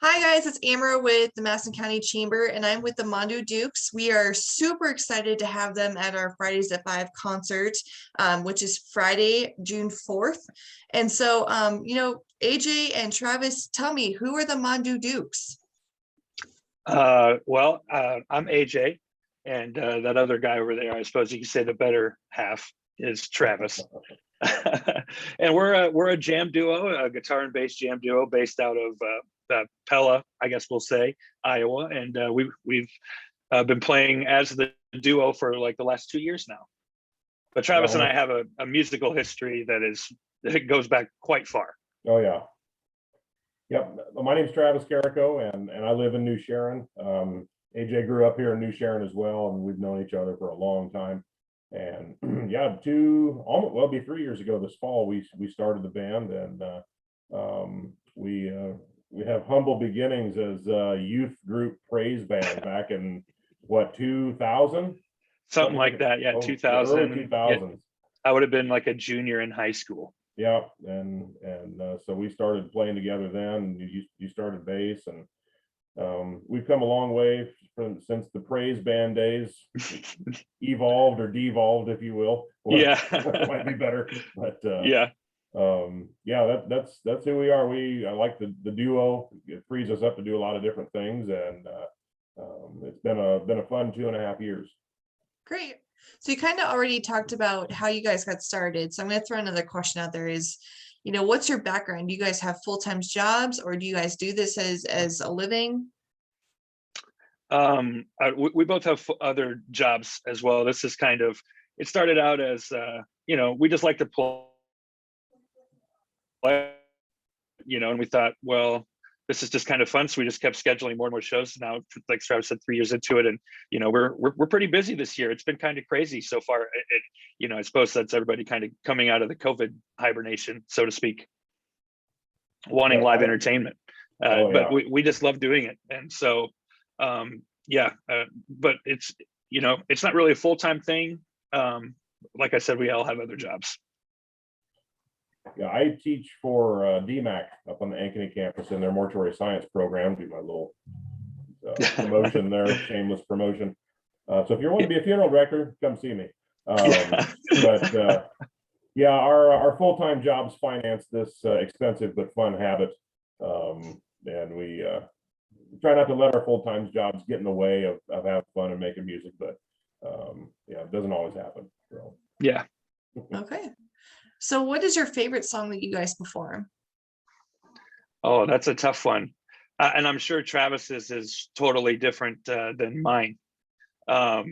Hi guys, it's Amber with the Madison County Chamber, and I'm with the Mondeau Dukes. We are super excited to have them at our Fridays at 5 concert, which is Friday, June 4th. And so, AJ and Travis, tell me, who are the Mondeau Dukes? I'm AJ, and that other guy over there, I suppose you could say the better half is Travis. And we're a jam duo, a guitar and bass jam duo based out of Pella, I guess we'll say, Iowa, and we've been playing as the duo for like the last 2 years now. But Travis and I have a musical history that goes back quite far. Oh yeah. Yep. My name's Travis Carrico, and I live in New Sharon. AJ grew up here in New Sharon as well, and we've known each other for a long time. And yeah, it'll be 3 years ago this fall, we started the band, and we have humble beginnings as a youth group praise band back in what, 2000? Something like that. Yeah, 2000. Early 2000s. I would have been like a junior in high school. Yeah, and so we started playing together then. You started bass, and we've come a long way since the praise band days evolved or devolved, if you will. Yeah, might be better, but yeah. That's who we are. I like the duo. It frees us up to do a lot of different things, and it's been a fun 2.5 years. Great. So you kind of already talked about how you guys got started. So I'm going to throw another question out there is, what's your background? Do you guys have full-time jobs, or do you guys do this as a living? We both have other jobs as well. This is it started out as, we just like to play, and we thought, well, this is just kind of fun. So we just kept scheduling more and more shows. Now, like Travis said, 3 years into it, and we're pretty busy this year. It's been kind of crazy so far. I suppose that's everybody kind of coming out of the COVID hibernation, so to speak, wanting live entertainment. But we just love doing it, and so but it's it's not really a full-time thing. Like I said, we all have other jobs. Yeah, I teach for DMAC up on the Ankeny campus in their mortuary science program. Do my little promotion there, shameless promotion. So if you want to be a funeral director, come see me. But our full-time jobs finance this expensive but fun habit, and we try not to let our full-time jobs get in the way of having fun and making music. But it doesn't always happen. So. Yeah. Okay. So what is your favorite song that you guys perform? Oh, that's a tough one. And I'm sure Travis's is totally different than mine. That's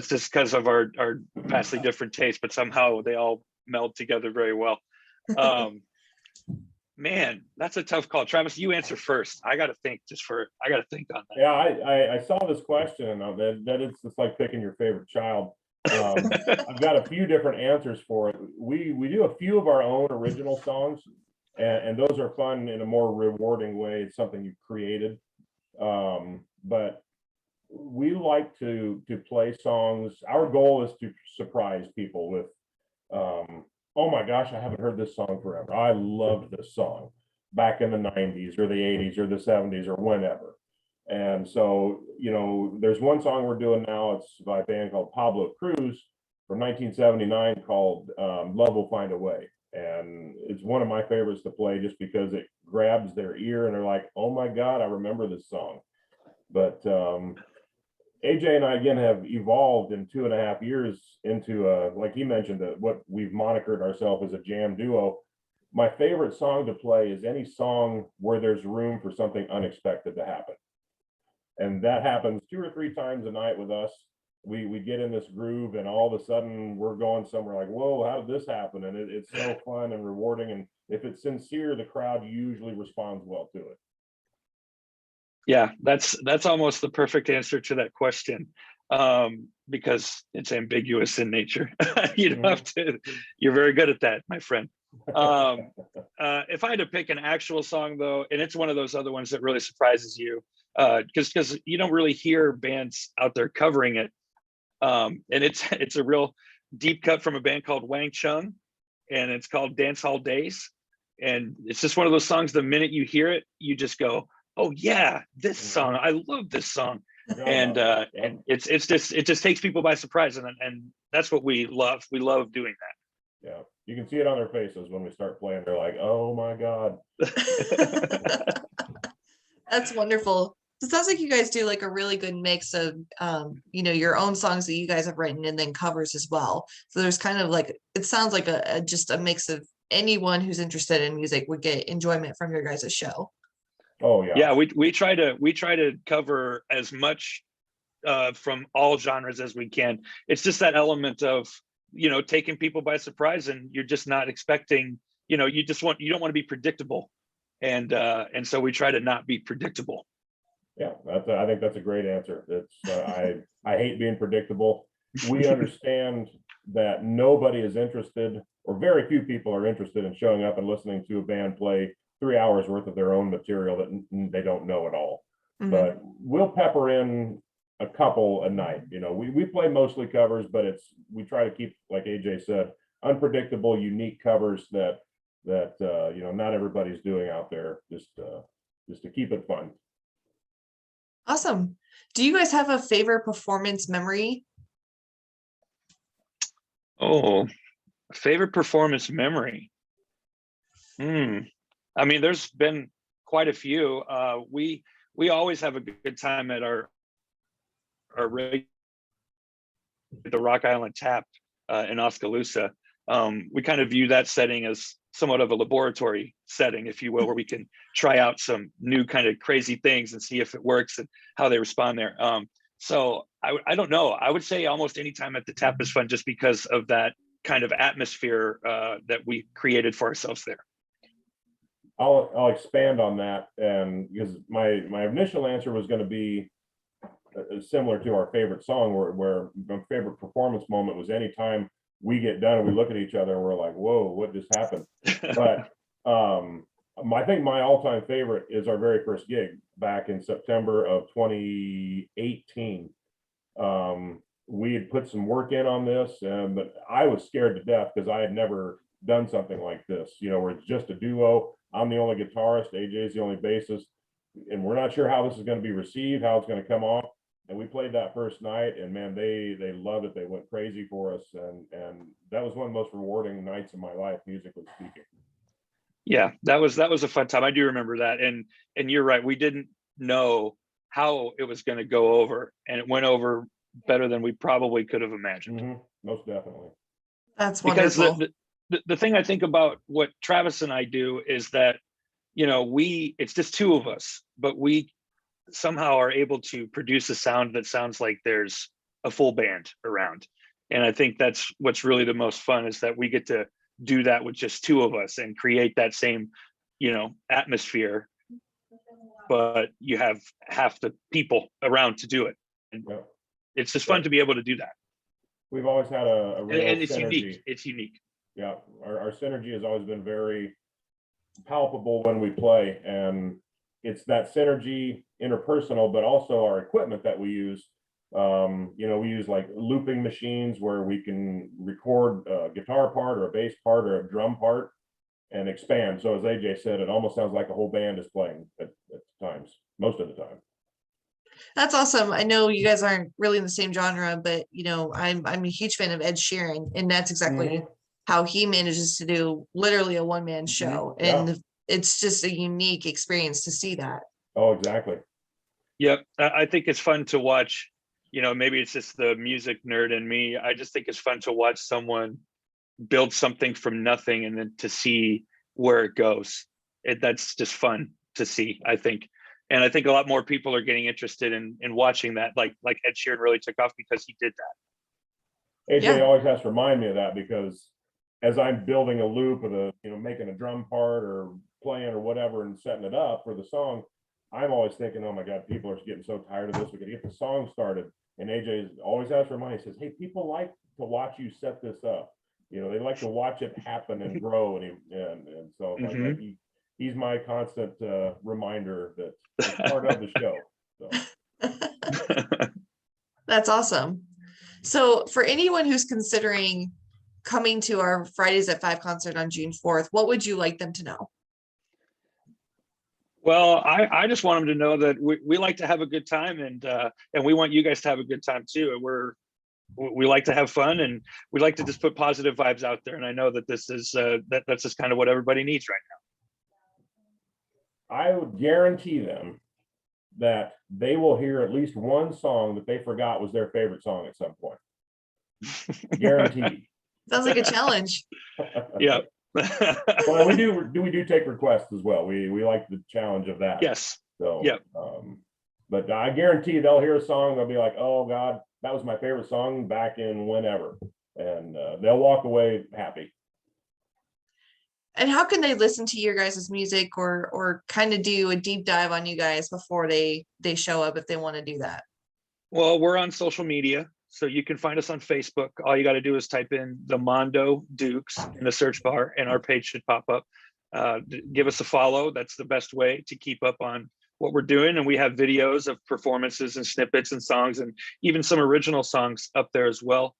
just because of our vastly different tastes, but somehow they all meld together very well. Man, that's a tough call. Travis, you answer first. I got to think on that. Yeah, I saw this question, and that it's just like picking your favorite child. I've got a few different answers for it. We do a few of our own original songs, and those are fun in a more rewarding way. It's something you've created, but we like to play songs. Our goal is to surprise people with oh my gosh, I haven't heard this song forever. I loved this song back in the 90s or the 80s or the 70s or whenever. And so, there's one song we're doing now. It's by a band called Pablo Cruz from 1979 called Love Will Find a Way. And it's one of my favorites to play just because it grabs their ear and they're like, oh my God, I remember this song. But AJ and I, again, have evolved in 2.5 years into, like he mentioned, what we've monikered ourselves as a jam duo. My favorite song to play is any song where there's room for something unexpected to happen. And that happens 2 or 3 times a night with us. We get in this groove, and all of a sudden we're going somewhere like, whoa, how did this happen? And it's so fun and rewarding. And if it's sincere, the crowd usually responds well to it. Yeah, that's almost the perfect answer to that question, because it's ambiguous in nature. You don't have to. You're very good at that, my friend. If I had to pick an actual song, though, and it's one of those other ones that really surprises you, because you don't really hear bands out there covering it, and it's a real deep cut from a band called Wang Chung, and it's called Dance Hall Days. And it's just one of those songs, the minute you hear it, you just go, oh yeah, this song, I love this song. And it just takes people by surprise. And that's what we love. We love doing that. Yeah, you can see it on their faces when we start playing. They're like, oh my God. That's wonderful. It sounds like you guys do like a really good mix of, your own songs that you guys have written and then covers as well. So there's kind of like, it sounds like just a mix of anyone who's interested in music would get enjoyment from your guys' show. Oh yeah. Yeah, we try to cover as much from all genres as we can. It's just that element of, taking people by surprise, and you're just not expecting, you don't want to be predictable. And so we try to not be predictable. Yeah, I think that's a great answer. It's I hate being predictable. We understand that nobody is interested, or very few people are interested in showing up and listening to a band play 3 hours worth of their own material that they don't know at all. Mhm. But we'll pepper in a couple a night. We play mostly covers, but we try to keep, like AJ said, unpredictable, unique covers that not everybody's doing out there, just to keep it fun. Awesome. Do you guys have a favorite performance memory? Oh, favorite performance memory. I mean, there's been quite a few. We always have a good time at our the Rock Island Tap in Oskaloosa. We kind of view that setting as somewhat of a laboratory setting, if you will, where we can try out some new kind of crazy things and see if it works and how they respond there. So I don't know. I would say almost any time at the Tap is fun, just because of that kind of atmosphere that we created for ourselves there. I'll expand on that, and because my initial answer was going to be similar to our favorite song, where my favorite performance moment was anytime we get done and we look at each other and we're like, whoa, what just happened? But I think my all-time favorite is our very first gig back in September of 2018. We had put some work in on this, but I was scared to death because I had never done something like this, where it's just a duo. I'm the only guitarist, AJ's the only bassist, and we're not sure how this is going to be received, how it's going to come off. And we played that first night, and man, they loved it. They went crazy for us, and that was one of the most rewarding nights of my life, musically speaking. Yeah, that was a fun time. I do remember that, and you're right. We didn't know how it was going to go over, and it went over better than we probably could have imagined. Mm-hmm. Most definitely. That's wonderful. Because the thing I think about what Travis and I do is that, it's just two of us, but we somehow are able to produce a sound that sounds like there's a full band around. And I think that's what's really the most fun, is that we get to do that with just two of us and create that same, atmosphere, but you have half the people around to do it. And it's just fun to be able to do that. We've always had a real and it's synergy. unique. It's unique. Yeah, our synergy has always been very palpable when we play, and it's that synergy, interpersonal, but also our equipment that we use. We use like looping machines where we can record a guitar part or a bass part or a drum part and expand. So as AJ said, it almost sounds like a whole band is playing at times, most of the time. That's awesome. I know you guys aren't really in the same genre, but I'm a huge fan of Ed Sheeran, and that's exactly how he manages to do literally a one-man show. And it's just a unique experience to see that. Oh, exactly. Yep. I think it's fun to watch, maybe it's just the music nerd in me. I just think it's fun to watch someone build something from nothing and then to see where it goes. That's just fun to see, I think. And I think a lot more people are getting interested in watching that, like Ed Sheeran really took off because he did that. AJ always has to remind me of that, because as I'm building a loop of making a drum part or playing or whatever and setting it up for the song, I'm always thinking, oh my God, people are getting so tired of this. We got to get the song started. And AJ always has to remind me, he says, hey, people like to watch you set this up. They like to watch it happen and grow. And so like, he's my constant reminder that it's part of the show. So. That's awesome. So for anyone who's considering coming to our Fridays at 5 concert on June 4th, what would you like them to know? Well, I just want them to know that we like to have a good time, and we want you guys to have a good time too. We like to have fun, and we like to just put positive vibes out there. And I know that this is that's just kind of what everybody needs right now. I would guarantee them that they will hear at least one song that they forgot was their favorite song at some point. Guaranteed. Sounds like a challenge. Yeah. Well, we do take requests as well. We like the challenge of that. Yes. So yeah. But I guarantee they'll hear a song, they'll be like, oh God, that was my favorite song back in whenever. And they'll walk away happy. And how can they listen to your guys' music or kind of do a deep dive on you guys before they show up if they want to do that? Well, we're on social media, so you can find us on Facebook. All you got to do is type in the Mondeau Dukes in the search bar, and our page should pop up. Give us a follow. That's the best way to keep up on what we're doing. And we have videos of performances and snippets and songs, and even some original songs up there as well.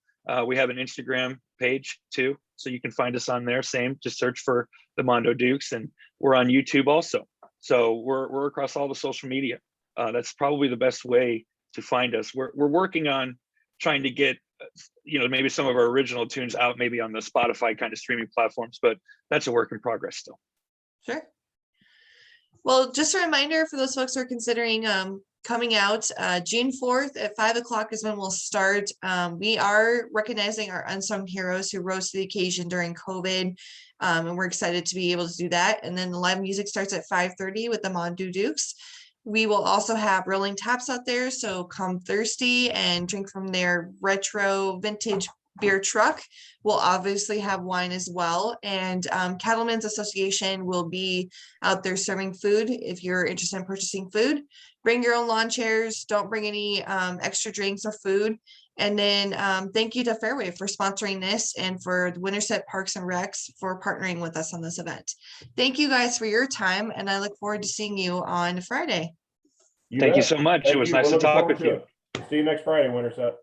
We have an Instagram page too, so you can find us on there. Same, just search for the Mondeau Dukes, and we're on YouTube also. So we're across all the social media. That's probably the best way to find us. We're working on trying to get maybe some of our original tunes out, maybe on the Spotify kind of streaming platforms, but that's a work in progress still. Sure. Well, just a reminder for those folks who are considering coming out, June 4th at 5 o'clock is when we'll start. We are recognizing our unsung heroes who rose to the occasion during COVID, and we're excited to be able to do that. And then the live music starts at 5:30 with the Mondeau Dukes. We will also have rolling taps out there, so come thirsty and drink from their retro vintage beer truck. We'll obviously have wine as well, and Cattlemen's Association will be out there serving food if you're interested in purchasing food. Bring your own lawn chairs, don't bring any extra drinks or food. And then thank you to Fairway for sponsoring this, and for the Winterset Parks and Recs for partnering with us on this event. Thank you guys for your time, and I look forward to seeing you on Friday. Thank you so much. It was nice to talk with you. See you next Friday, Winterset.